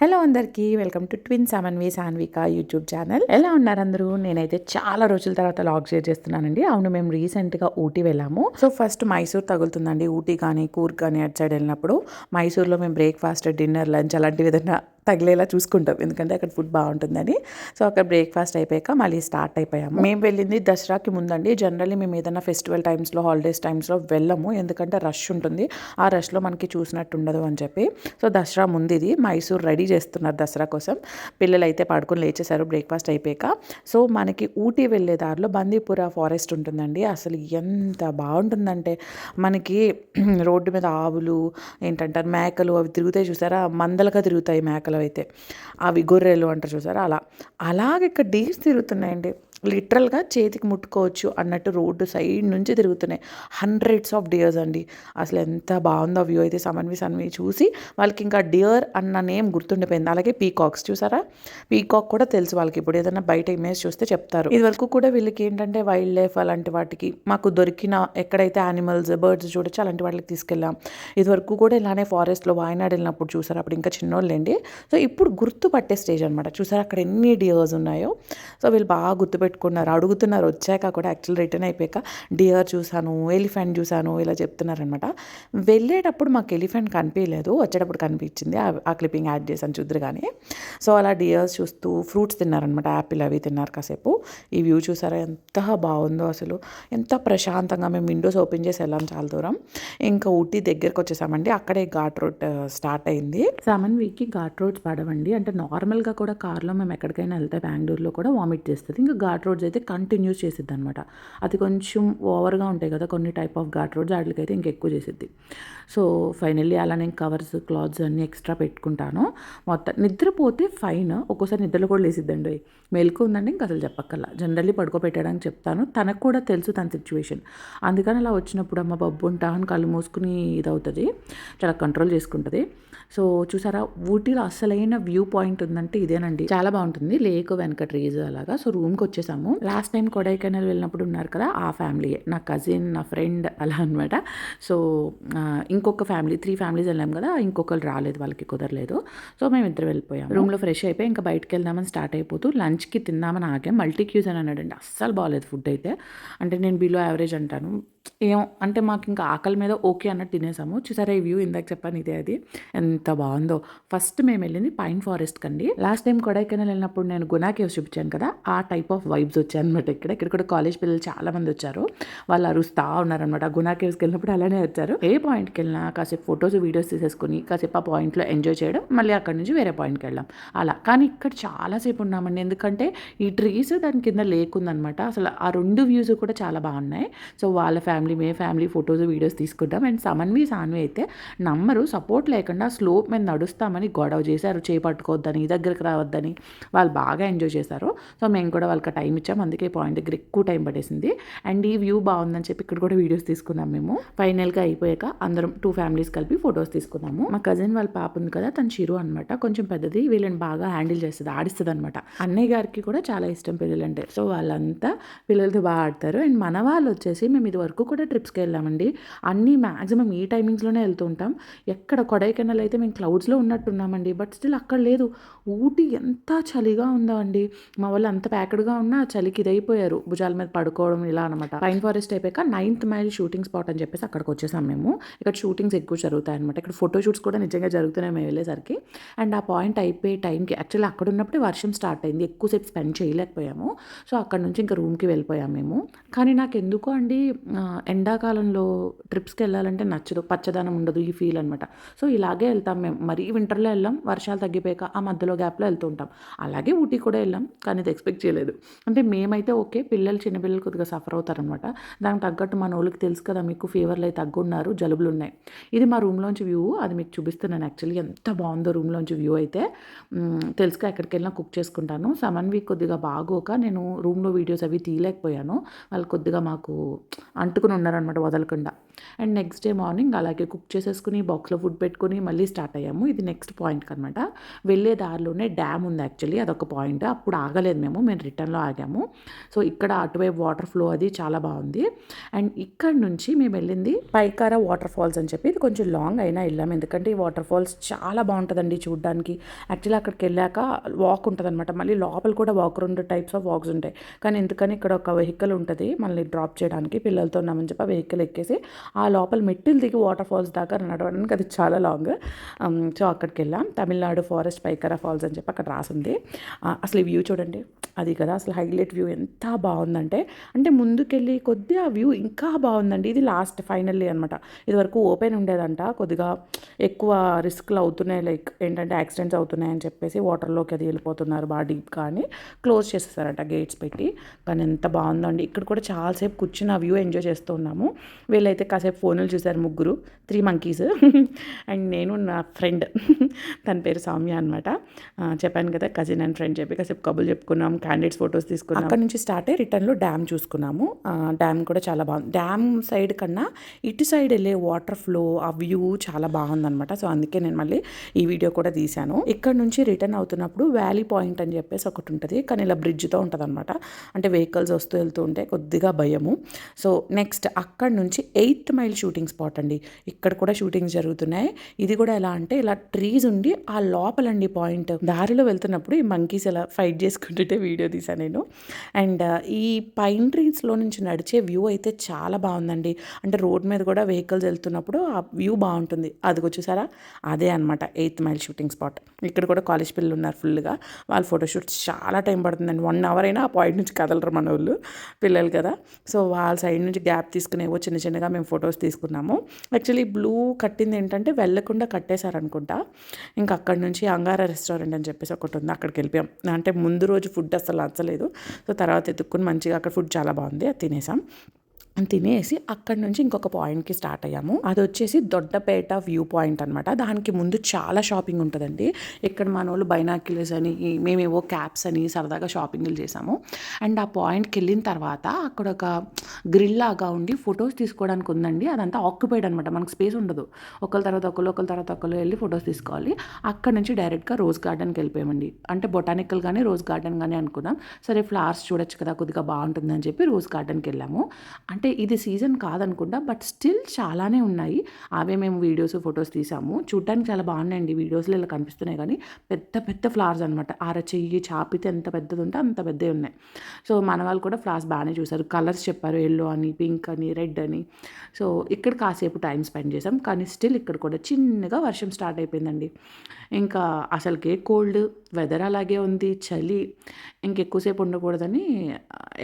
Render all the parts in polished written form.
Hello అందరికీ welcome to twin Samanvi Sanvika YouTube channel. ఎలా ఉన్నారు అందరూ? నేనైతే చాలా రోజుల తర్వాత లాగ్ షేర్ చేస్తున్నానండి. అవును, మేము రీసెంట్గా ఊటీ వెళ్ళాము. సో ఫస్ట్ మైసూర్ తగులుతుందండి. ఊటీ కానీ కూర్గ్ కానీ అటు సైడ్ వెళ్ళినప్పుడు మైసూర్లో మేము బ్రేక్ఫాస్ట్, డిన్నర్, లంచ్ అలాంటివి ఏదైనా తగిలేలా చూసుకుంటాం, ఎందుకంటే అక్కడ ఫుడ్ బాగుంటుందని. సో అక్కడ బ్రేక్ఫాస్ట్ అయిపోయాక మళ్ళీ స్టార్ట్ అయిపోయాము. మేము వెళ్ళింది దసరాకి ముందండి. జనరల్లీ మేము ఏదైనా ఫెస్టివల్ టైమ్స్లో, హాలిడేస్ టైమ్స్లో వెళ్ళము, ఎందుకంటే రష్ ఉంటుంది. ఆ రష్లో మనకి చూసినట్టు ఉండదు అని చెప్పి. సో దసరా ముందు ఇది మైసూర్ రెడీ చేస్తున్నారు దసరా కోసం. పిల్లలు అయితే పడుకొని లేచేశారు బ్రేక్ఫాస్ట్ అయిపోయాక. సో మనకి ఊటీ వెళ్ళే దారిలో బందీపుర ఫారెస్ట్ ఉంటుందండి. అసలు ఎంత బాగుంటుందంటే మనకి రోడ్డు మీద ఆవులు ఏంటంటారు మేకలు అవి తిరుగుతాయి చూసారా, మందలుగా తిరుగుతాయి మేకలు అయితే, అవి గొర్రెలు అంటారు చూసారా, అలాగే ఇక్కడ డీర్స్ తిరుగుతున్నాయండి. లిటరల్గా చేతికి ముట్టుకోవచ్చు అన్నట్టు రోడ్డు సైడ్ నుంచి తిరుగుతున్నాయి. హండ్రెడ్స్ ఆఫ్ డియర్స్ అండి. అసలు ఎంత బాగుందో వ్యూ అయితే. సన్వి చూసి వాళ్ళకి ఇంకా డియర్ అన్న నేమ్ గుర్తుండిపోయింది. అలాగే పీకాక్స్ చూసారా, పీకాక్ కూడా తెలుసు వాళ్ళకి. ఇప్పుడు ఏదైనా బయట ఇమేజ్ చూస్తే చెప్తారు. ఇది వరకు కూడా వీళ్ళకి ఏంటంటే వైల్డ్ లైఫ్ అలాంటి వాటికి మాకు దొరికిన ఎక్కడైతే యానిమల్స్, బర్డ్స్ చూడొచ్చు అలాంటి వాటికి తీసుకెళ్ళాం. ఇది వరకు కూడా ఇలానే ఫారెస్ట్లో వాయనాడు వెళ్ళినప్పుడు చూసారు, అప్పుడు ఇంకా చిన్నోళ్ళండి. సో ఇప్పుడు గుర్తుపట్టే స్టేజ్ అనమాట. చూసారా అక్కడ ఎన్ని డియర్స్ ఉన్నాయో. సో వీళ్ళు బాగా గుర్తుపెట్టుకున్నారు, అడుగుతున్నారు వచ్చాక కూడా. యాక్చువల్ రిటర్న్ అయిపోయాక డియర్ చూసాను, ఎలిఫెంట్ చూసాను ఇలా చెప్తున్నారనమాట. వెళ్ళేటప్పుడు మాకు ఎలిఫెంట్ కనిపించలేదు, వచ్చేటప్పుడు కనిపించింది. ఆ క్లిప్పింగ్ యాడ్ చేశాను చూద్దరు కానీ. సో అలా డియర్స్ చూస్తూ ఫ్రూట్స్ తిన్నారనమాట, యాపిల్ అవి తిన్నారు కాసేపు. ఈ వ్యూ చూసారా ఎంత బాగుందో అసలు, ఎంత ప్రశాంతంగా. మేము విండోస్ ఓపెన్ చేసి వెళ్ళాం చాలా దూరం. ఇంకా ఊటీ దగ్గరకు వచ్చేసామండి. అక్కడే ఘాట్ రోడ్ స్టార్ట్ అయింది. సామన్వికి ఘాట్ రోడ్స్ పడవండి, అంటే నార్మల్గా కూడా కార్లో మేము ఎక్కడికైనా వెళ్తే బెంగళూరులో కూడా వామిట్ చేస్తుంది. ఇంకా ఘాట్ రోడ్స్ అయితే కంటిన్యూస్ చేసిద్ది అనమాట. అది కొంచెం ఓవర్గా ఉంటాయి కదా కొన్ని టైప్ ఆఫ్ ఘాట్ రోడ్స్, వాటికైతే ఇంకా ఎక్కువ చేసిద్ది. సో ఫైనల్లీ అలా నేను కవర్స్, క్లాత్స్ అన్నీ ఎక్స్ట్రా పెట్టుకుంటాను. మొత్తం నిద్రపోతే ఫైన్, ఒక్కోసారి నిద్రలో కూడా లేసిద్దండి. మెలకు ఉందండి ఇంకా అసలు చెప్పక్కల్లా. జనరల్లీ పడుకోబెట్టడానికి చెప్తాను, తనకు కూడా తెలుసు తన సిచ్యువేషన్. అందుకని అలా వచ్చినప్పుడు అమ్మ బబ్బు ఉంటా అని కళ్ళు మూసుకుని ఇదవుతుంది, చాలా కంట్రోల్ చేసుకుంటుంది. సో చూసారా ఊటీలో అసలైన వ్యూ పాయింట్ ఉందంటే ఇదేనండి. చాలా బాగుంటుంది, లేక్ వెనక ట్రీస్ అలాగా. సో రూమ్కి వచ్చేసాము. లాస్ట్ టైం కొడైకెనాల్ వెళ్ళినప్పుడు ఉన్నారు కదా ఆ ఫ్యామిలీయే, నా కజిన్, నా ఫ్రెండ్ అలా అనమాట. సో ఇంకొక ఫ్యామిలీ, 3 ఫ్యామిలీస్ వెళ్ళాం కదా, ఇంకొకరు రాలేదు, వాళ్ళకి కుదరలేదు. సో మేము ఇద్దరు వెళ్ళిపోయాం. రూమ్లో ఫ్రెష్ అయిపోయి ఇంకా బయటకు వెళ్దామని స్టార్ట్ అయిపోతూ లంచ్కి తిందామని ఆగాం. మల్టీ క్యూజ్ అని అన్నాడండి. అస్సలు బాగాలేదు ఫుడ్ అయితే. అంటే నేను బిలో యావరేజ్ అంటాను, ఏమో అంటే మాకు ఇంకా ఆకలి మీద ఓకే అన్నట్టు తినేసాము. చూసారా ఈ వ్యూ, ఇందాక చెప్పాను ఇదే అది, ఎంత బాగుందో. ఫస్ట్ మేము వెళ్ళింది పైన్ ఫారెస్ట్ కండి. లాస్ట్ టైం కొడైకెనాల్ వెళ్ళినప్పుడు నేను గునా కేవ్స్ చూపించాను కదా, ఆ టైప్ ఆఫ్ వైబ్స్ వచ్చాయి అనమాట. ఇక్కడ కూడా కాలేజ్ పిల్లలు చాలా మంది వచ్చారు, వాళ్ళు అరుస్తా ఉన్నారనమాట. గునా కేవ్స్కి వెళ్ళినప్పుడు అలానే వచ్చారు. ఏ పాయింట్కి వెళ్ళినా కాసేపు ఫొటోస్, వీడియోస్ తీసేసుకుని కాసేపు ఆ పాయింట్లో ఎంజాయ్ చేయడం, మళ్ళీ అక్కడి నుంచి వేరే పాయింట్కి వెళ్ళాం అలా. కానీ ఇక్కడ చాలాసేపు ఉన్నామండి, ఎందుకంటే ఈ ట్రీస్ దాని కింద లేకుందనమాట. అసలు ఆ 2 వ్యూస్ కూడా చాలా బాగున్నాయి. సో వాళ్ళ ఫ్యామిలీ, మే ఫ్యామిలీ ఫొటోస్, వీడియోస్ తీసుకుంటాం. అండ్ సాన్వి అయితే నమ్మరు, సపోర్ట్ లేకుండా స్లోప్ మీద నడుస్తామని గొడవ చేశారు, చేపట్టుకోవద్దని, దగ్గరికి రావద్దని. వాళ్ళు బాగా ఎంజాయ్ చేశారు. సో మేము కూడా వాళ్ళకి టైం ఇచ్చాము, అందుకే పాయింట్ దగ్గర ఎక్కువ టైం పట్టేసింది. అండ్ ఈ వ్యూ బాగుందని చెప్పి ఇక్కడ కూడా వీడియోస్ తీసుకున్నాం మేము. ఫైనల్గా అయిపోయాక అందరం 2 ఫ్యామిలీస్ కలిపి ఫొటోస్ తీసుకున్నాము. మా కజిన్ వాళ్ళ పాప ఉంది కదా, తను చిరు అనమాట, కొంచెం పెద్దది. వీళ్ళని బాగా హ్యాండిల్ చేస్తుంది, ఆడిస్తుంది అనమాట. అన్నయ్య గారికి కూడా చాలా ఇష్టం పిల్లలంటే. సో వాళ్ళంతా పిల్లలతో బాగా ఆడతారు. అండ్ మన వాళ్ళు వచ్చేసి మేము ఇది వరకు కూడా ట్రిప్స్కి వెళ్ళామండి. అన్నీ మ్యాక్సిమం ఈ టైమింగ్స్లోనే వెళ్తూ ఉంటాం. ఎక్కడ కొడైకెనాల్ అయితే మేము క్లౌడ్స్లో ఉన్నట్టున్నామండి, బట్ స్టిల్ అక్కడ లేదు. ఊటీ ఎంత చలిగా ఉందో అండి. మా వాళ్ళు అంత ప్యాకెడ్గా ఉన్నా చలికి ఇదైపోయారు, భుజాల మీద పడుకోవడం ఇలా అనమాట. పైన్ ఫారెస్ట్ అయిపోయాక 9th మైల్ షూటింగ్ స్పాట్ అని చెప్పేసి అక్కడికి వచ్చేసాం మేము. ఇక్కడ షూటింగ్స్ ఎక్కువ జరుగుతాయి అనమాట. ఇక్కడ ఫోటో షూట్స్ కూడా నిజంగా జరుగుతున్నాయి మేము వెళ్ళేసరికి. అండ్ ఆ పాయింట్ అయిపోయే టైంకి యాక్చువల్లీ అక్కడ ఉన్నప్పుడే వర్షం స్టార్ట్ అయింది, ఎక్కువసేపు స్పెండ్ చేయలేకపోయాము. సో అక్కడ నుంచి ఇంకా రూమ్కి వెళ్ళిపోయాం మేము. కానీ నాకు ఎందుకో అండి ఎండాకాలంలో ట్రిప్స్కి వెళ్ళాలంటే నచ్చదు, పచ్చదనం ఉండదు, ఈ ఫీల్ అనమాట. సో ఇలాగే వెళ్తాం మేము. మరీ వింటర్లో వెళ్ళాం, వర్షాలు తగ్గిపోయాక ఆ మధ్యలో గ్యాప్లో వెళ్తూ ఉంటాం. అలాగే ఊటీ కూడా వెళ్ళాం, కానీ ఇది ఎక్స్పెక్ట్ చేయలేదు. అంటే మేమైతే ఓకే, చిన్నపిల్లలు కొద్దిగా సఫర్ అవుతారనమాట. దానికి తగ్గట్టు మన వాళ్ళకి తెలుసు కదా మీకు, ఫీవర్లు అయితే తగ్గున్నారు, జలుబులు ఉన్నాయి. ఇది మా రూమ్లోంచి వ్యూ, అది మీకు చూపిస్తున్నాను. యాక్చువల్లీ ఎంత బాగుందో రూమ్లోంచి వ్యూ అయితే. తెలుసుగా ఎక్కడికి వెళ్ళినా కుక్ చేసుకుంటాను. సమన్వి కొద్దిగా బాగోక నేను రూమ్లో వీడియోస్ అవి తీయలేకపోయాను. వాళ్ళు కొద్దిగా మాకు అంటుకుని ఉన్నారనమాట వదలకుండా. అండ్ నెక్స్ట్ డే మార్నింగ్ అలాగే కుక్ చేసేసుకుని బాక్స్లో ఫుడ్ పెట్టుకుని మళ్ళీ స్టార్ట్ అయ్యాము. ఇది నెక్స్ట్ పాయింట్కి అనమాట. వెళ్ళే దారిలోనే డ్యామ్ ఉంది యాక్చువల్లీ, అదొక పాయింట్. అప్పుడు ఆగలేదు మేము రిటర్న్లో ఆగాము. సో ఇక్కడ అటువైపు వాటర్ ఫ్లో అది చాలా బాగుంది. అండ్ ఇక్కడ నుంచి మేము వెళ్ళింది పైకార వాటర్ ఫాల్స్ అని చెప్పి, ఇది కొంచెం లాంగ్ అయినా వెళ్ళాము, ఎందుకంటే ఈ వాటర్ ఫాల్స్ చాలా బాగుంటుందండి చూడడానికి. యాక్చువల్లీ అక్కడికి వెళ్ళాక వాక్ ఉంటుంది అనమాట, మళ్ళీ లోపల కూడా వాక్ 2 టైప్స్ ఆఫ్ వాక్స్ ఉంటాయి. కానీ ఎందుకని ఇక్కడ ఒక వెహికల్ ఉంటుంది మనల్ని డ్రాప్ చేయడానికి, పిల్లలతో ఉన్నామని చెప్పి ఆ వెహికల్ ఎక్కేసి ఆ లోపల మెట్టిల్ దిగి వాటర్ ఫాల్స్ దాకా నడవడానికి అది చాలా లాంగ్. సో అక్కడికి వెళ్ళాం. తమిళనాడు ఫారెస్ట్ పైకార ఫాల్స్ అని చెప్పి అక్కడ రాసింది. అసలు ఈ వ్యూ చూడండి, అది కదా అసలు హైలైట్ వ్యూ. ఎంత బాగుందంటే, అంటే ముందుకెళ్ళి కొద్దిగా వ్యూ ఇంకా బాగుందండి. ఇది లాస్ట్ ఫైనల్లీ అనమాట. ఇది వరకు ఓపెన్ ఉండేదంట, కొద్దిగా ఎక్కువ రిస్క్లు అవుతున్నాయి, లైక్ ఏంటంటే యాక్సిడెంట్స్ అవుతున్నాయి అని చెప్పేసి వాటర్లోకి అది వెళ్ళిపోతున్నారు బాగా డీప్, కానీ క్లోజ్ చేసేసారంట గేట్స్ పెట్టి. కానీ ఎంత బాగుందండి, ఇక్కడ కూడా చాలాసేపు కూర్చుని ఆ వ్యూ ఎంజాయ్ చేస్తూ ఉన్నాము. వీళ్ళైతే కాసేపు ఫోన్లు చూసారు, ముగ్గురు 3 monkeys. అండ్ నేను నా ఫ్రెండ్, తన పేరు సౌమ్య అనమాట. చెప్పాను కదా కజిన్ అండ్ ఫ్రెండ్ చెప్పి కాసేపు కబుర్లు చెప్పుకున్నాం, క్యాండిడేట్స్ ఫొటోస్ తీసుకున్నాం. అక్కడ నుంచి స్టార్ట్ అయ్యి రిటర్న్లో డ్యామ్ చూసుకున్నాము. డ్యామ్ కూడా చాలా బాగుంది. డ్యామ్ సైడ్ కన్నా ఇటు సైడ్ వెళ్ళే వాటర్ ఫ్లో ఆ వ్యూ చాలా బాగుందనమాట. సో అందుకే నేను మళ్ళీ ఈ వీడియో కూడా తీశాను. ఇక్కడ నుంచి రిటర్న్ అవుతున్నప్పుడు వ్యాలీ పాయింట్ అని చెప్పేసి ఒకటి ఉంటుంది, కానీ ఇలా బ్రిడ్జ్తో ఉంటుంది అనమాట. అంటే వెహికల్స్ వస్తూ వెళ్తూ ఉంటే కొద్దిగా భయము. సో నెక్స్ట్ అక్కడ నుంచి 8th మైల్ షూటింగ్ స్పాట్ అండి. ఇక్కడ కూడా షూటింగ్స్ జరుగుతున్నాయి. ఇది కూడా ఎలా అంటే ఇలా ట్రీస్ ఉండి ఆ లోపలండి పాయింట్. దారిలో వెళ్తున్నప్పుడు ఈ మంకీస్ ఎలా ఫైట్ చేసుకుంటుంటే వీడియో తీసాను నేను. అండ్ ఈ పైన్ ట్రీస్లో నుంచి నడిచే వ్యూ అయితే చాలా బాగుందండి. అంటే రోడ్ మీద కూడా వెహికల్స్ వెళ్తున్నప్పుడు ఆ వ్యూ బాగుంటుంది. అదిగో చూసారా, అదే అనమాట 8th మైల్ షూటింగ్ స్పాట్. ఇక్కడ కూడా కాలేజ్ పిల్లలు ఉన్నారు ఫుల్గా. వాళ్ళ ఫోటోషూట్స్ చాలా టైం పడుతుందండి, 1 hour అయినా ఆ పాయింట్ నుంచి కదలరు మన వాళ్ళు, పిల్లలు కదా. సో వాళ్ళ సైడ్ నుంచి గ్యాప్ తీసుకునేవో చిన్న చిన్నగా మేము ఫొటోస్ తీసుకున్నాము. యాక్చువల్లీ బ్లూ కట్టింది ఏంటంటే వెళ్ళకుండా కట్టేశారనుకుంటా. ఇంకా అక్కడ నుంచి అంగారా రెస్టారెంట్ అని చెప్పేసి ఒకటి ఉంది, అక్కడికి వెళ్ళిపోయాం. అంటే ముందు రోజు ఫుడ్ అసలు నచ్చలేదు. సో తర్వాత ఎత్తుక్కుని మంచిగా అక్కడ ఫుడ్ చాలా బాగుంది, అది తినేసాం. తినేసి అక్కడి నుంచి ఇంకొక పాయింట్కి స్టార్ట్ అయ్యాము. అది వచ్చేసి దొడ్డపేట వ్యూ పాయింట్ అనమాట. దానికి ముందు చాలా షాపింగ్ ఉంటుందండి. ఇక్కడ మన వాళ్ళు బైనాక్యులర్స్ అని, మేమేవో క్యాప్స్ అని సరదాగా షాపింగ్లు చేసాము. అండ్ ఆ పాయింట్కి వెళ్ళిన తర్వాత అక్కడ ఒక గ్రిల్ లాగా ఉండి ఫొటోస్ తీసుకోవడానికి ఉందండి. అదంతా ఆక్యుపైడ్ అనమాట, మనకు స్పేస్ ఉండదు. ఒకరి తర్వాత ఒకరు వెళ్ళి ఫొటోస్ తీసుకోవాలి. అక్కడ నుంచి డైరెక్ట్గా రోజ్ గార్డెన్కి వెళ్ళిపోయామండి. అంటే బొటానికల్ కానీ రోజ్ గార్డెన్ కానీ అనుకున్నాం. సరే ఫ్లవర్స్ చూడొచ్చు కదా, కొద్దిగా బాగుంటుందని చెప్పి రోజ్ గార్డెన్కి వెళ్ళాము. అంటే ఇది సీజన్ కాదనుకుంటా, బట్ స్టిల్ చాలానే ఉన్నాయి. అవే మేము వీడియోస్ ఫొటోస్ తీసాము. చూడడానికి చాలా బాగున్నాయండి, వీడియోస్లో ఇలా కనిపిస్తున్నాయి కానీ పెద్ద పెద్ద ఫ్లవర్స్ అనమాట. చెయ్యి చాపితే ఎంత పెద్దది ఉంటే అంత పెద్దవి ఉన్నాయి. సో మన వాళ్ళు కూడా ఫ్లవర్స్ బాగానే చూసారు, కలర్స్ చెప్పారు, ఎల్లో అని, పింక్ అని, రెడ్ అని. సో ఇక్కడ కాసేపు టైం స్పెండ్ చేసాం. కానీ స్టిల్ ఇక్కడ కూడా చిన్నగా వర్షం స్టార్ట్ అయిపోయిందండి. ఇంకా అసలుకే కోల్డ్ వెదర్ అలాగే ఉంది, చలి. ఇంకెక్కువసేపు ఉండకూడదని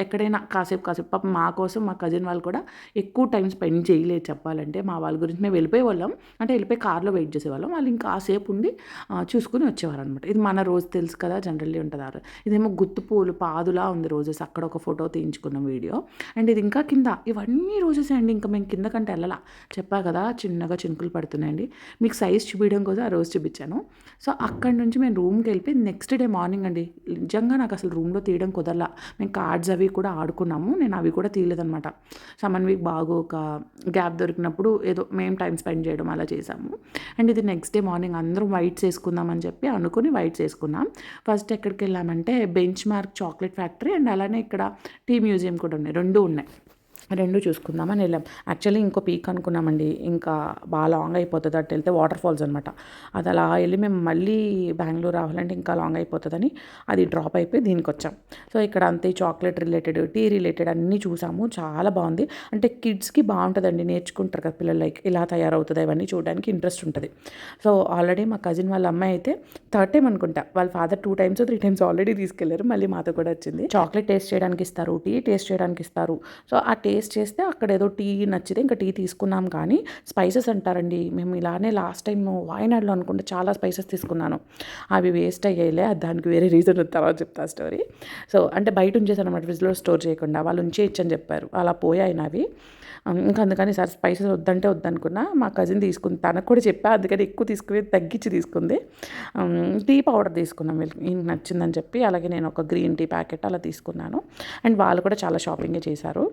ఎక్కడైనా కాసేపు పాపం మా కోసం మా కజిన్ వాళ్ళు కూడా ఎక్కువ టైం స్పెండ్ చేయలేదు చెప్పాలంటే. మా వాళ్ళ గురించి మేము వెళ్ళిపోయేవాళ్ళం, అంటే వెళ్ళిపోయి కార్లో వెయిట్ చేసేవాళ్ళం. వాళ్ళు ఇంకా కాసేపు ఉండి చూసుకుని వచ్చేవారు అనమాట. ఇది మన రోజు తెలుసు కదా, జనరల్లీ ఉంటుంది. ఇదేమో గుత్తు పూలు పాదులా ఉంది రోజెస్. అక్కడ ఒక ఫోటో తీయించుకున్నాం వీడియో. అండ్ ఇది ఇంకా కింద, ఇవన్నీ రోజెస్ అండి. ఇంకా మేము కింద కంటే వెళ్ళాలా, చెప్పా కదా చిన్నగా చినుకులు పడుతున్నాయండి. మీకు సైజ్ చూపించడం కోసం ఆ రోజు చూపించాను. సో అక్కడి నుంచి మేము రూమ్కి వెళ్ళిపోయి నెక్స్ట్ డే మార్నింగ్ అండి, నిజంగా నాకు అసలు రూమ్లో తీయడం కుదరలా. మేము కార్డ్స్ అవి కూడా ఆడుకున్నాము, నేను అవి కూడా తీయలేదనమాట. సమ్మన్ వీక్ బాగా ఒక గ్యాప్ దొరికినప్పుడు ఏదో మేము టైం స్పెండ్ చేయడం అలా చేసాము. అండ్ ఇది నెక్స్ట్ డే మార్నింగ్ అందరం వైట్స్ వేసుకుందామని చెప్పి అనుకుని వైట్స్ వేసుకున్నాం. ఫస్ట్ ఎక్కడికి వెళ్ళామంటే bench mark chocolate factory, and అలానే ఇక్కడ టీ మ్యూజియం కూడా ఉన్నాయి, 2 ఉన్నాయి. 2 చూసుకుందామని వెళ్ళాం. యాక్చువల్లీ ఇంకో పీక్ అనుకున్నామండి, ఇంకా బాగా లాంగ్ అయిపోతుంది అటు వెళ్తే, వాటర్ ఫాల్స్ అనమాట. అది అలా వెళ్ళి మేము మళ్ళీ బెంగళూరు రావాలంటే ఇంకా లాంగ్ అయిపోతుందని అది డ్రాప్ అయిపోయి దీనికి వచ్చాం. సో ఇక్కడ అంతే చాక్లెట్ రిలేటెడ్, టీ రిలేటెడ్ అన్నీ చూసాము. చాలా బాగుంది. అంటే కిడ్స్కి బాగుంటుందండి, నేర్చుకుంటారు కదా పిల్లలు, లైక్ ఇలా తయారవుతుంది ఇవన్నీ చూడడానికి ఇంట్రెస్ట్ ఉంటుంది. సో ఆల్రెడీ మా కజిన్ వాళ్ళ అమ్మాయి అయితే 3rd time అనుకుంటా, వాళ్ళ ఫాదర్ 2 times 3 times ఆల్రెడీ తీసుకెళ్లారు. మళ్ళీ మాతో కూడా వచ్చింది. చాక్లెట్ టేస్ట్ చేయడానికి ఇస్తారు, టీ టేస్ట్ చేయడానికి ఇస్తారు. సో ఆ టేస్ట్ చేస్తే అక్కడ ఏదో టీ నచ్చితే ఇంకా టీ తీసుకున్నాం. కానీ స్పైసెస్ అంటారండి, మేము ఇలానే లాస్ట్ టైం వాయనాడులో అనుకుంటే చాలా స్పైసెస్ తీసుకున్నాను, అవి వేస్ట్ అయ్యాయిలే, దానికి వేరే రీజన్ తర్వాత చెప్తా స్టోరీ. సో అంటే బయట ఉంచేసాను అనమాట, ఫ్రిడ్జ్లో స్టోర్ చేయకుండా, వాళ్ళు ఉంచే ఇచ్చని చెప్పారు, అలా పోయాయి నావి. ఇంకా అందుకని సార్ స్పైసెస్ వద్దంటే వద్దనుకున్నా. మా కజిన్ తీసుకుంది, తనకు కూడా చెప్పా, అందుకని ఎక్కువ తీసుకుని తగ్గించి తీసుకుంది. టీ పౌడర్ తీసుకున్నాం వీళ్ళకి నచ్చిందని చెప్పి. అలాగే నేను ఒక గ్రీన్ టీ ప్యాకెట్ అలా తీసుకున్నాను. అండ్ వాళ్ళు కూడా చాలా షాపింగే చేశారు.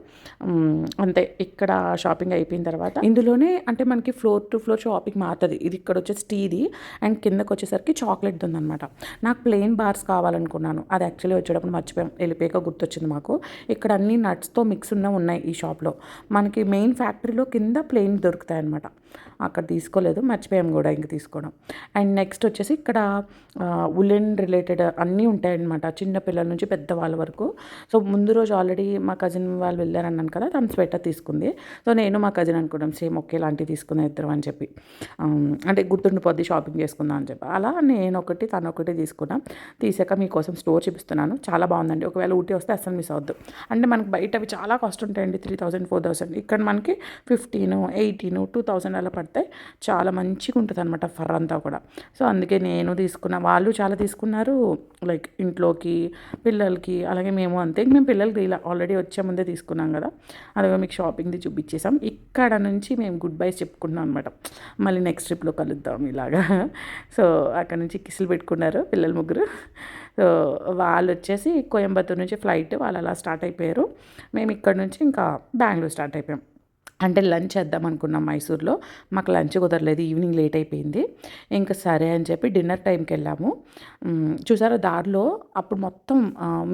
అంతే. ఇక్కడ షాపింగ్ అయిపోయిన తర్వాత ఇందులోనే అంటే మనకి ఫ్లోర్ టు ఫ్లోర్ షాపింగ్ మారుతుంది. ఇది ఇక్కడ వచ్చేసి టీది అండ్ కిందకి వచ్చేసరికి చాక్లెట్ది ఉందన్నమాట. నాకు ప్లెయిన్ బార్స్ కావాలనుకున్నాను. అది యాక్చువల్లీ వచ్చేటప్పుడు మర్చిపోయాం. వెళ్ళిపోయాక గుర్తొచ్చింది మాకు. ఇక్కడ అన్ని నట్స్తో మిక్స్ ఉన్నాయి ఈ షాప్లో. మనకి మెయిన్ ఫ్యాక్టరీలో కింద ప్లెయిన్ దొరుకుతాయి అనమాట. అక్కడ తీసుకోలేదు, మర్చిపోయాం కూడా ఇంక తీసుకోవడం. అండ్ నెక్స్ట్ వచ్చేసి ఇక్కడ ఉలెన్ రిలేటెడ్ అన్నీ ఉంటాయన్నమాట, చిన్న పిల్లల నుంచి పెద్దవాళ్ళ వరకు. సో ముందు రోజు ఆల్రెడీ మా కజిన్ వాళ్ళు వెళ్ళారన్నాను కదా, తను స్వెటర్ తీసుకుంది. సో నేను మా కజిన్ అనుకున్నాం సేమ్ ఒకేలాంటివి తీసుకున్న ఇద్దరం అని చెప్పి, అంటే గుర్తుండిపోద్ది షాపింగ్ చేసుకుందాం అని చెప్పి. అలా నేను ఒకటి తను ఒకటి తీసుకున్నాం. తీసాక మీకోసం స్టోర్ చూపిస్తున్నాను. చాలా బాగుందండి. ఒకవేళ ఊటీ వస్తే అస్సలు మిస్ అవద్దు. అంటే మనకు బయట అవి చాలా కాస్ట్ ఉంటాయండి, 3000 4000. ఇక్కడ మనకి 15 18 2000 అలా పడతాయి. చాలా మంచిగా ఉంటుంది అనమాట ఫర్ అంతా కూడా. సో అందుకే నేను తీసుకున్న, వాళ్ళు చాలా తీసుకున్నారు, లైక్ ఇంట్లోకి పిల్లలకి, అలాగే మేము అంతే. మేము పిల్లలకి ఇలా ఆల్రెడీ వచ్చే ముందే తీసుకున్నాం కదా, అలాగే మీకు షాపింగ్ది చూపించేసాం. ఇక్కడ నుంచి మేము గుడ్ బైస్ చెప్పుకున్నాం అనమాట, మళ్ళీ నెక్స్ట్ ట్రిప్లో కలుద్దాం ఇలాగా. సో అక్కడ నుంచి కిస్సులు పెట్టుకున్నారు పిల్లలు ముగ్గురు. సో వాళ్ళు వచ్చేసి కోయంబత్తూర్ నుంచి ఫ్లైట్, వాళ్ళు అలా స్టార్ట్ అయిపోయారు. మేము ఇక్కడ నుంచి ఇంకా బెంగళూరు స్టార్ట్ అయిపోయాం. అంటే లంచ్ చేద్దాం అనుకున్నాం మైసూర్లో, మాకు లంచ్ కుదరలేదు, ఈవినింగ్ లేట్ అయిపోయింది. ఇంకా సరే అని చెప్పి డిన్నర్ టైంకి వెళ్ళాము. చూసారా దారిలో అప్పుడు మొత్తం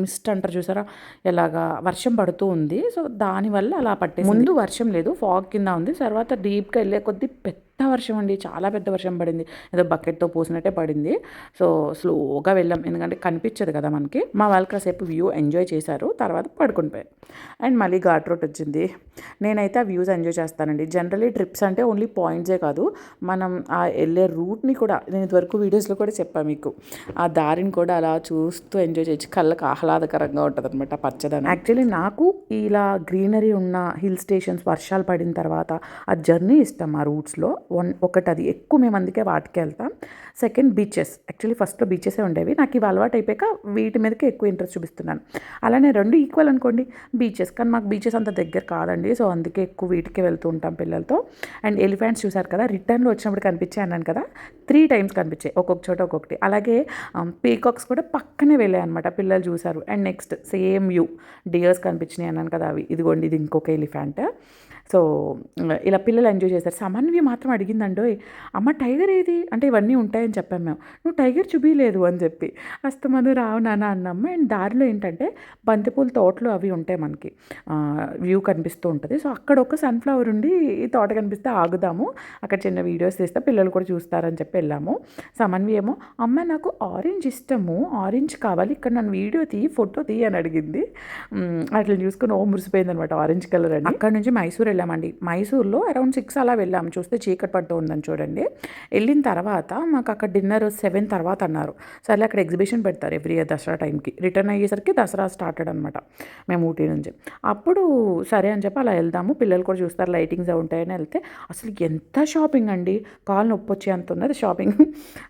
మిస్ట్ అంటారు చూసారా, ఎలాగా వర్షం పడుతూ ఉంది. సో దానివల్ల అలా పట్టే, ముందు వర్షం లేదు, ఫాగ్ కింద ఉంది. తర్వాత డీప్గా వెళ్ళే కొద్దీ పెద్ద వర్షం అండి, చాలా పెద్ద వర్షం పడింది. ఏదో బకెట్తో పోసినట్టే పడింది. సో స్లోగా వెళ్ళాం, ఎందుకంటే కనిపించదు కదా మనకి. మా వాళ్ళు కాసేపు వ్యూ ఎంజాయ్ చేశారు, తర్వాత పడుకుని పోయారు. అండ్ మళ్ళీ ఘాట్ రోడ్ వచ్చింది. నేనైతే ఆ వ్యూస్ ఎంజాయ్ చేస్తానండి. జనరలీ ట్రిప్స్ అంటే ఓన్లీ పాయింట్సే కాదు, మనం ఆ వెళ్ళే రూట్ని కూడా, నేను ఇదివరకు వీడియోస్లో కూడా చెప్పాను మీకు, ఆ దారిని కూడా అలా చూస్తూ ఎంజాయ్ చేయొచ్చు. కళ్ళకు ఆహ్లాదకరంగా ఉంటుంది అనమాట పచ్చదనం. యాక్చువల్లీ నాకు ఇలా గ్రీనరీ ఉన్న హిల్ స్టేషన్స్, వర్షాలు పడిన తర్వాత ఆ జర్నీ ఇష్టం. ఆ రూట్స్లో ఒకటి అది ఎక్కువ, మేము అందుకే వాటికి వెళ్తాం. Second beaches. యాక్చువల్లీ ఫస్ట్లో బీచెసే ఉండేవి, నాకు ఇవి అలవాటు అయిపోయాక వీటి మీదకి ఎక్కువ ఇంట్రెస్ట్ చూపిస్తున్నాను. అలానే రెండు ఈక్వల్ అనుకోండి బీచెస్, కానీ మాకు బీచెస్ అంత దగ్గర కాదండి. సో అందుకే ఎక్కువ వీటికి వెళ్తూ ఉంటాం పిల్లలతో. అండ్ ఎలిఫెంట్స్ చూసారు కదా, రిటర్న్లో వచ్చినప్పుడు కనిపించాయి అన్నాను కదా, 3 times కనిపించాయి, ఒక్కొక్క చోట ఒక్కొక్కటి. అలాగే పీకాక్స్ కూడా పక్కనే వెళ్ళాయి అనమాట, పిల్లలు చూసారు. And next same view deers కనిపించినాయి అన్నాను కదా, అవి ఇదిగోండి, ఇది ఇంకొక ఎలిఫెంట్. సో ఇలా పిల్లలు ఎంజాయ్ చేస్తారు. సమన్వి మాత్రం అడిగిందండో, అమ్మ టైగర్ ఏది అంటే, ఇవన్నీ ఉంటాయని చెప్పాం మేము. నువ్వు టైగర్ చూపించలేదు అని చెప్పి, అస్తమాను రావు నాన్న అన్నమ్మ. అండ్ దారిలో ఏంటంటే బంతిపూల తోటలు అవి ఉంటాయి మనకి, వ్యూ కనిపిస్తూ ఉంటుంది. సో అక్కడ ఒక సన్ఫ్లవర్ ఉండి ఈ తోట కనిపిస్తే ఆగుదాము, అక్కడ చిన్న వీడియోస్ తీస్తే పిల్లలు కూడా చూస్తారని చెప్పి వెళ్ళాము. సమన్వి ఏమో, అమ్మ నాకు ఆరెంజ్ ఇష్టము, ఆరెంజ్ కావాలి, ఇక్కడ నన్ను వీడియో ఫోటో అని అడిగింది. అట్లా చూసుకుని మురిసిపోయింది అనమాట, ఆరెంజ్ కలర్ అని. అక్కడ నుంచి మైసూర్ వెళ్ళామండి. మైసూర్లో అరౌండ్ 6 అలా వెళ్ళాము. చూస్తే చీకటి పడుతూ ఉందని చూడండి. వెళ్ళిన తర్వాత మాకు అక్కడ డిన్నర్ 7 తర్వాత అన్నారు. సరే అక్కడ ఎగ్జిబిషన్ పెడతారు ఎవ్రీ ఇయర్ దసరా టైంకి. రిటర్న్ అయ్యేసరికి దసరా స్టార్టెడ్ అనమాట మేము ఊటీ నుంచి. అప్పుడు సరే అని చెప్పి అలా వెళ్దాము, పిల్లలు కూడా చూస్తారు, లైటింగ్స్ అవి ఉంటాయని వెళ్తే అసలు ఎంత షాపింగ్ అండి, కాలు నొప్పి వచ్చే అంత ఉన్నది షాపింగ్.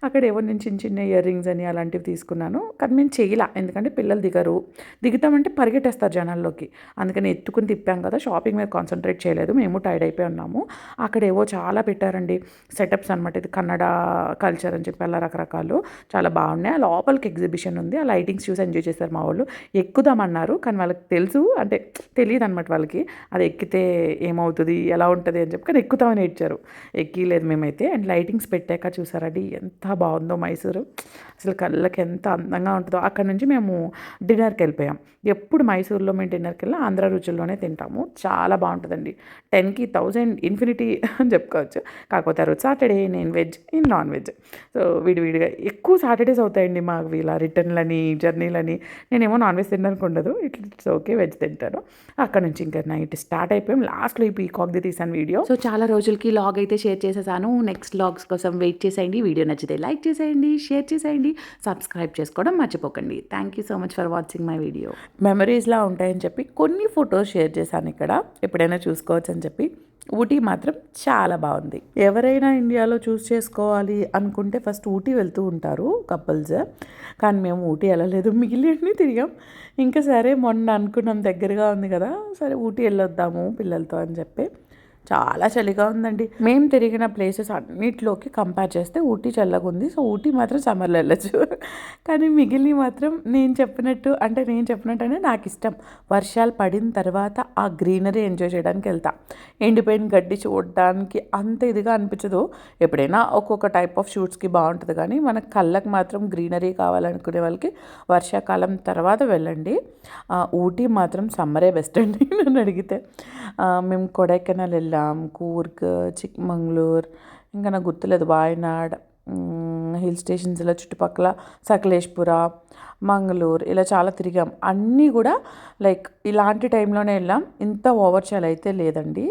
అక్కడ ఏవో నేను చిన్న చిన్న ఇయర్ రింగ్స్ అని అలాంటివి తీసుకున్నాను, కానీ మేము చేయలా, ఎందుకంటే పిల్లలు దిగుతామంటే పరిగెట్టేస్తారు జనాల్లోకి. అందుకని ఎత్తుకుని తిప్పాం కదా, షాపింగ్ మీద కాన్సన్ట్రేట్ చేయలేదు, మేము టైర్డ్ అయిపోయి ఉన్నాము. అక్కడ ఏవో చాలా పెట్టారండి సెటప్స్ అనమాట, ఇది కన్నడ కల్చర్ అని చెప్పి అలా రకరకాలు చాలా బాగున్నాయి. లోపలికి ఎగ్జిబిషన్ ఉంది, ఆ లైటింగ్స్ చూసి ఎంజాయ్ చేశారు మా వాళ్ళు. ఎక్కుదామన్నారు కానీ వాళ్ళకి తెలుసు, అంటే తెలియదు అనమాట వాళ్ళకి, అది ఎక్కితే ఏమవుతుంది ఎలా ఉంటుంది అని చెప్పి, కానీ ఎక్కుతామని ఏడ్చారు. ఎక్కిలేదు మేమైతే. అండ్ లైటింగ్స్ పెట్టాక చూసారండి ఎంత బాగుందో మైసూరు, అసలు కళ్ళకి ఎంత అందంగా ఉంటుందో. అక్కడ నుంచి మేము డిన్నర్కి వెళ్ళిపోయాం. ఎప్పుడు మైసూర్లో మేము డిన్నర్కి వెళ్ళినా ఆంధ్ర రుచుల్లోనే తింటాము, చాలా బాగుంటుందండి. 10కి 1000 ఇన్ఫినిటీ అని చెప్పుకోవచ్చు. కాకపోతే ఆ రోజు సాటర్డే, నేను వెజ్, నేను నాన్ వెజ్. సో విడివిడిగా ఎక్కువ సాటర్డేస్ అవుతాయండి మాకు ఇలా రిటర్న్లని జర్నీలని. నేనేమో నాన్ వెజ్ తినడానికి ఉండదు, ఇట్స్ ఓకే వెజ్ తింటాను. అక్కడ నుంచి ఇంకా నైట్ స్టార్ట్ అయిపోయాం. లాస్ట్లో ఈ పీకాక్ది తీసాను వీడియో. సో చాలా రోజులకి లాగ్ అయితే షేర్ చేసేసాను. నెక్స్ట్ లాగ్స్ కోసం వెయిట్ చేసేయండి. వీడియో నచ్చితే లైక్ చేసేయండి, షేర్ చేసేయండి, సబ్స్క్రైబ్ చేసుకోవడం మర్చిపోకండి. Thank you so much for watching my video. మెమరీస్లా ఉంటాయని చెప్పి కొన్ని ఫొటోస్ షేర్ చేశాను ఇక్కడ, ఎప్పుడైనా చూసుకోవచ్చు అని చెప్పి. ఊటీ మాత్రం చాలా బాగుంది. ఎవరైనా ఇండియాలో చేసుకోవాలి అనుకుంటే ఫస్ట్ ఊటీ వెళ్తూ ఉంటారు కపుల్స్, కానీ మేము ఊటీ వెళ్ళలేదు, మిగిలినవి తిరిగాం. ఇంకా సరే మొన్న అనుకున్నాం దగ్గరగా ఉంది కదా, సరే ఊటీ వెళ్ళొద్దాము పిల్లలతో అని చెప్పి. చాలా చలిగా ఉందండి. మేము తిరిగిన ప్లేసెస్ అన్నిట్లోకి కంపేర్ చేస్తే ఊటీ చల్లగా ఉంది. సో ఊటీ మాత్రం సమ్మర్లో వెళ్ళొచ్చు. కానీ మిగిలినవి మాత్రం నేను చెప్పినట్టనే నాకు ఇష్టం. వర్షాలు పడిన తర్వాత ఆ గ్రీనరీ ఎంజాయ్ చేయడానికి వెళ్తా. ఎండిపోయిన గడ్డి చూడడానికి అంత ఇదిగా అనిపించదు. ఎప్పుడైనా ఒక్కొక్క టైప్ ఆఫ్ షూట్స్కి బాగుంటుంది, కానీ మన కళ్ళకి మాత్రం గ్రీనరీ కావాలనుకునే వాళ్ళకి వర్షాకాలం తర్వాత వెళ్ళండి. ఊటీ మాత్రం సమ్మరే బెస్ట్ అండి నన్ను అడిగితే. మేము కొడైకెనాల్ వెళ్ళాం, కూర్గ్, చిక్మంగళూరు, ఇంకా నాకు గుర్తులేదు, వాయనాడ్, హిల్ స్టేషన్స్ ఇలా చుట్టుపక్కల సకలేష్పుర, మంగళూరు ఇలా చాలా తిరిగాం. అన్నీ కూడా లైక్ ఇలాంటి టైంలోనే వెళ్ళాం. ఇంత ఓవర్ చాలు అయితే లేదండి.